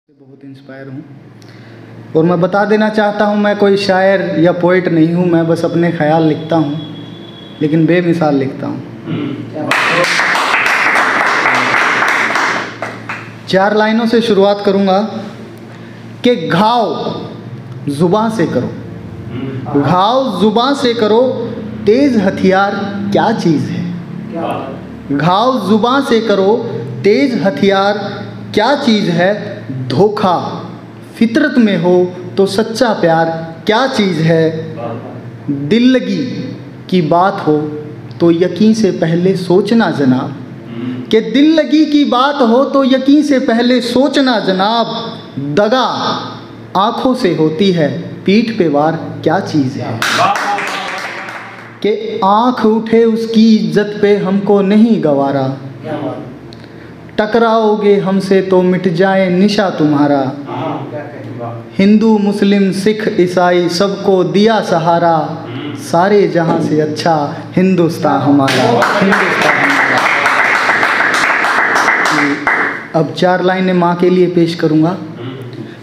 बहुत इंस्पायर हूँ और मैं बता देना चाहता हूँ, मैं कोई शायर या पोइट नहीं हूँ। मैं बस अपने ख्याल लिखता हूँ, लेकिन बेमिसाल लिखता हूँ। 4 लाइनों से शुरुआत करूँगा कि घाव जुबां से करो, घाव जुबां से करो, तेज हथियार क्या चीज़ है। घाव जुबां से करो, तेज हथियार क्या चीज़ है। धोखा फितरत में हो तो सच्चा प्यार क्या चीज़ है। दिल लगी की बात हो तो यकीन से पहले सोचना जनाब, कि दिल लगी की बात हो तो यकीन से पहले सोचना जनाब। दगा आँखों से होती है, पीठ पे वार क्या चीज़ है। कि आँख उठे उसकी इज्जत पे हमको नहीं गवारा, टकराओगे हमसे तो मिट जाए निशा तुम्हारा। हिंदू मुस्लिम सिख ईसाई सबको दिया सहारा, सारे जहां से अच्छा हिंदुस्तान हमारा, हिंदुस्तान हमारा। अब 4 लाइनें माँ के लिए पेश करूँगा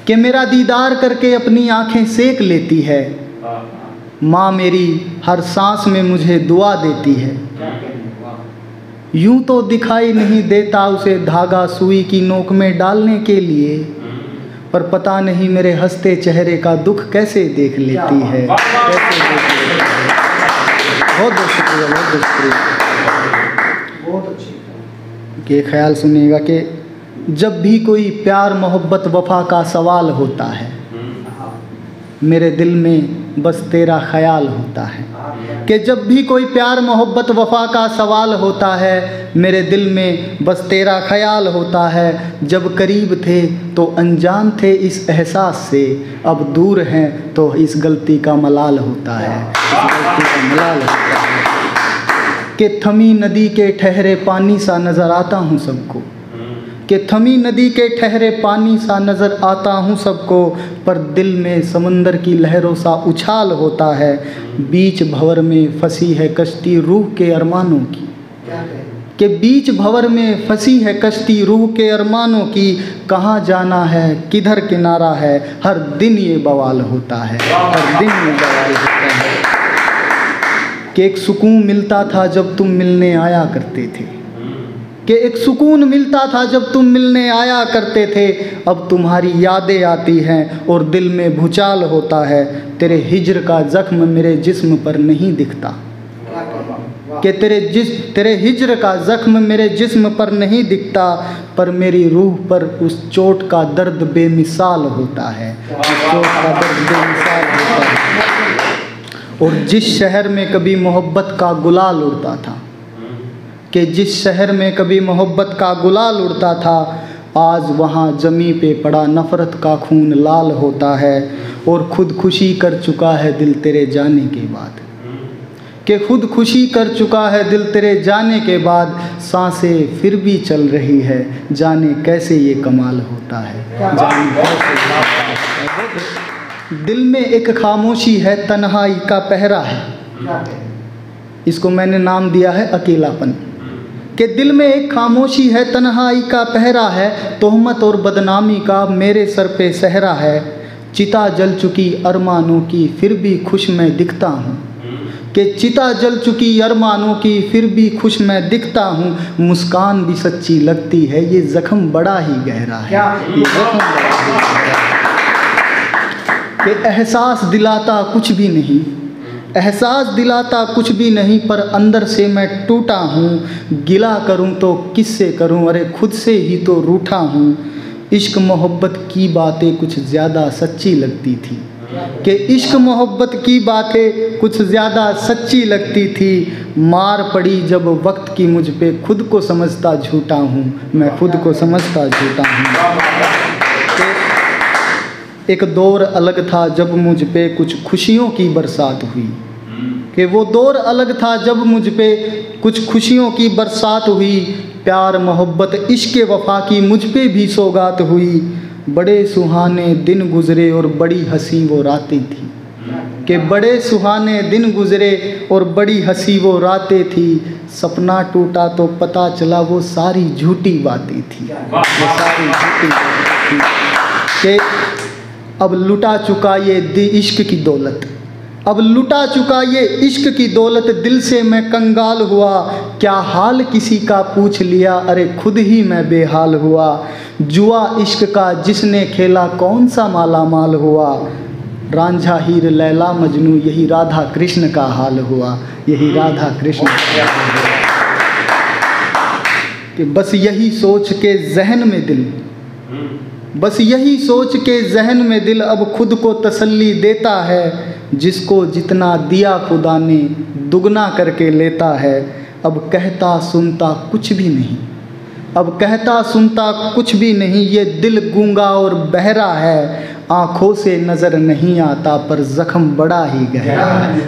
कि मेरा दीदार करके अपनी आंखें सेक लेती है। माँ मेरी हर सांस में मुझे दुआ देती है। यूं तो दिखाई नहीं देता उसे धागा सुई की नोक में डालने के लिए, पर पता नहीं मेरे हंसते चेहरे का दुख कैसे देख लेती है, कैसे देख लेती है। बहुत बहुत शुक्रिया, बहुत बहुत शुक्रिया। बहुत अच्छी। ये ख्याल सुनिएगा कि जब भी कोई प्यार मोहब्बत वफा का सवाल होता है, मेरे दिल में बस तेरा ख्याल होता है। कि जब भी कोई प्यार मोहब्बत वफा का सवाल होता है, मेरे दिल में बस तेरा ख्याल होता है। जब करीब थे तो अनजान थे इस एहसास से, अब दूर हैं तो इस गलती का मलाल होता है, इस गलती का मलाल होता है। कि थमी नदी के ठहरे पानी सा नज़र आता हूँ सबको, कि थमी नदी के ठहरे पानी सा नज़र आता हूँ सबको, पर दिल में समंदर की लहरों सा उछाल होता है। बीच भंवर में फंसी है कश्ती रूह के अरमानों की, कि बीच भंवर में फंसी है कश्ती रूह के अरमानों की। कहाँ जाना है किधर किनारा है, हर दिन ये बवाल होता है, हर दिन ये बवाल होता है। कि एक सुकून मिलता था जब तुम मिलने आया करते थे, कि एक सुकून मिलता था जब तुम मिलने आया करते थे। अब तुम्हारी यादें आती हैं और दिल में भूचाल होता है। तेरे हिज्र का ज़ख्म मेरे जिस्म पर नहीं दिखता, कि तेरे हिज्र का ज़ख्म मेरे जिस्म पर नहीं दिखता, पर मेरी रूह पर उस चोट का दर्द बेमिसाल होता है, उस चोट का दर्द बेमिसाल होता है। और जिस शहर में कभी मोहब्बत का गुलाल उड़ता था, कि जिस शहर में कभी मोहब्बत का गुलाल उड़ता था, आज वहाँ जमी पे पड़ा नफ़रत का खून लाल होता है। और खुदकुशी कर चुका है दिल तेरे जाने के बाद, कि खुदकुशी कर चुका है दिल तेरे जाने के बाद। सांसें फिर भी चल रही है, जाने कैसे ये कमाल होता है, जाने कैसे। दिल में एक खामोशी है, तन्हाई का पहरा है, इसको मैंने नाम दिया है अकेलापन। कि दिल में एक खामोशी है, तन्हाई का पहरा है, तोहमत और बदनामी का मेरे सर पे सहरा है। चिता जल चुकी अरमानों की फिर भी खुश मैं दिखता हूँ, कि चिता जल चुकी अरमानों की फिर भी खुश मैं दिखता हूँ। मुस्कान भी सच्ची लगती है, ये ज़ख्म बड़ा ही गहरा है, ये ज़ख्म बड़ा ही गहरा है। कि एहसास दिलाता कुछ भी नहीं, एहसास दिलाता कुछ भी नहीं, पर अंदर से मैं टूटा हूँ। गिला करूँ तो किससे करूँ, अरे खुद से ही तो रूठा हूँ। इश्क मोहब्बत की बातें कुछ ज़्यादा सच्ची लगती थी, कि इश्क मोहब्बत की बातें कुछ ज़्यादा सच्ची लगती थी। मार पड़ी जब वक्त की मुझ पे, खुद को समझता झूठा हूँ, मैं खुद को समझता झूठा हूँ। एक दौर अलग था जब मुझ पे कुछ खुशियों की बरसात हुई, कि वो दौर अलग था जब मुझ पे कुछ खुशियों की बरसात हुई। प्यार मोहब्बत इश्क वफ़ा की मुझ पे भी सौगात हुई। बड़े सुहाने दिन गुज़रे और बड़ी हंसी वो रातें थी, कि बड़े सुहाने दिन गुज़रे और बड़ी हंसी वो रातें थी। सपना टूटा तो पता चला वो सारी झूठी बातें थी, वो सारी झूठी बातें थी। कि अब लुटा चुका ये इश्क की दौलत, अब लुटा चुका ये इश्क की दौलत, दिल से मैं कंगाल हुआ, क्या हाल किसी का पूछ लिया, अरे खुद ही मैं बेहाल हुआ। जुआ इश्क का जिसने खेला कौन सा माला माल हुआ, रांझा हीर लैला मजनू यही राधा कृष्ण का हाल हुआ, यही राधा कृष्ण का हाल हुआ। कि बस यही सोच के जहन में दिल, बस यही सोच के जहन में दिल अब खुद को तसल्ली देता है, जिसको जितना दिया खुदा ने दुगना करके लेता है। अब कहता सुनता कुछ भी नहीं, अब कहता सुनता कुछ भी नहीं, ये दिल गूंगा और बहरा है, आँखों से नज़र नहीं आता पर ज़ख्म बड़ा ही गहरा है।